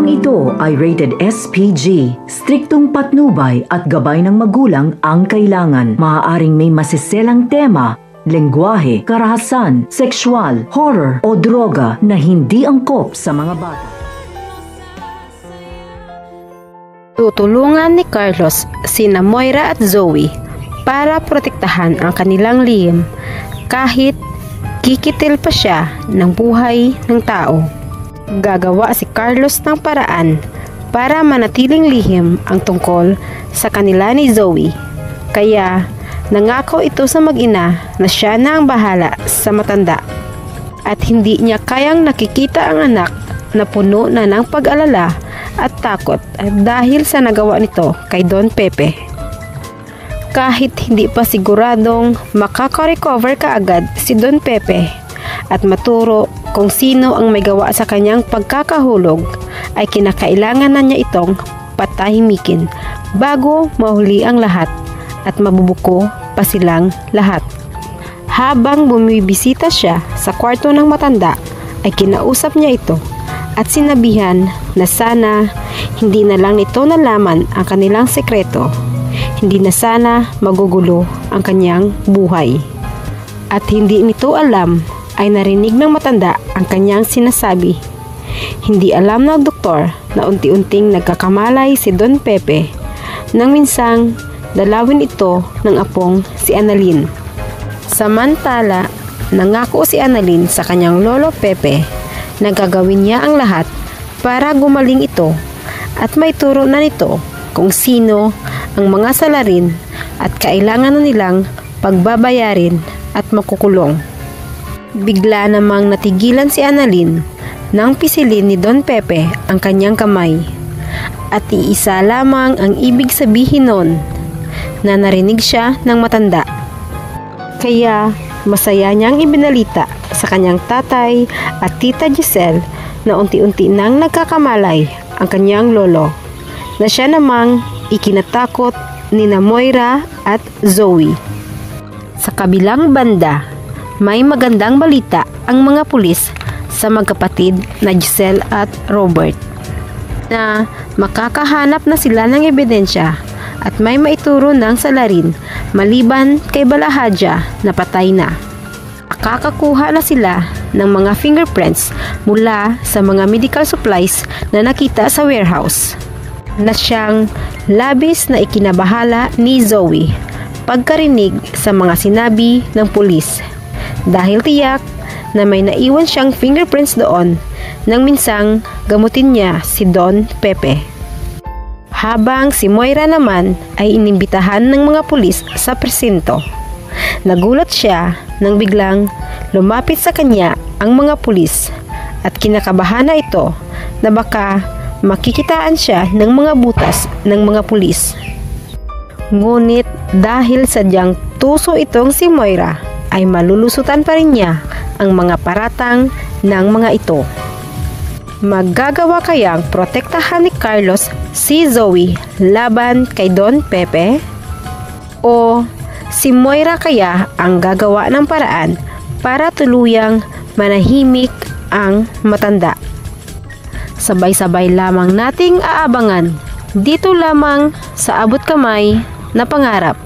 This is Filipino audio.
Programang ito ay rated SPG. Striktong patnubay at gabay ng magulang ang kailangan. Maaaring may masiselang tema, lengguwahe, karahasan, sexual, horror o droga na hindi angkop sa mga bata. Tutulungan ni Carlos sina Moira at Zoe para protektahan ang kanilang lihim kahit kikitil pa siya ng buhay ng tao. Gagawa si Carlos ng paraan para manatiling lihim ang tungkol sa kanila ni Zoe. Kaya nangako ito sa mag-ina na siya na ang bahala sa matanda at hindi niya kayang nakikita ang anak na puno na ng pag-alala at takot dahil sa nagawa nito kay Don Pepe. Kahit hindi pa siguradong makaka-recover kaagad si Don Pepe at maturo kung sino ang may gawa sa kanyang pagkakahulog, ay kinakailangan na niya itong patahimikin bago mahuli ang lahat at mabubuko pa silang lahat. Habang bumibisita siya sa kwarto ng matanda, ay kinausap niya ito at sinabihan na sana hindi na lang nito nalaman ang kanilang sekreto. Hindi na sana magugulo ang kanyang buhay. At hindi nito alam ay narinig ng matanda ang kanyang sinasabi. Hindi alam ng doktor na unti-unting nagkakamalay si Don Pepe nang minsang dalawin ito ng apong si Annalyn. Samantala, nangako si Annalyn sa kanyang lolo Pepe na gagawin niya ang lahat para gumaling ito at may turo na nito kung sino ang mga salarin at kailangan na nilang pagbabayarin at makukulong. Bigla namang natigilan si Annalyn nang pisilin ni Don Pepe ang kanyang kamay. At iisa lamang ang ibig sabihin nun, na narinig siya ng matanda. Kaya masaya niyang ibinalita sa kanyang tatay at tita Giselle na unti-unti nang nagkakamalay ang kanyang lolo, na siya namang ikinatakot ni Moira at Zoe. Sa kabilang banda, may magandang balita ang mga pulis sa magkapatid na Giselle at Robert na makakahanap na sila ng ebidensya at may maituro ng salarin maliban kay Balahadja na patay na. Makakakuha na sila ng mga fingerprints mula sa mga medical supplies na nakita sa warehouse, na siyang labis na ikinabahala ni Zoe pagkarinig sa mga sinabi ng pulis, dahil tiyak na may naiwan siyang fingerprints doon nang minsang gamutin niya si Don Pepe. Habang si Moira naman ay inimbitahan ng mga pulis sa presinto. Nagulat siya nang biglang lumapit sa kanya ang mga pulis at kinakabahan na ito na baka makikitaan siya ng mga butas ng mga pulis. Ngunit dahil sadyang tuso itong si Moira, ay malulusutan pa rin niya ang mga paratang ng mga ito. Magagawa kayang protektahan ni Carlos si Zoe laban kay Don Pepe? O si Moira kaya ang gagawa ng paraan para tuluyang manahimik ang matanda? Sabay-sabay lamang nating aabangan dito lamang sa Abot Kamay na Pangarap.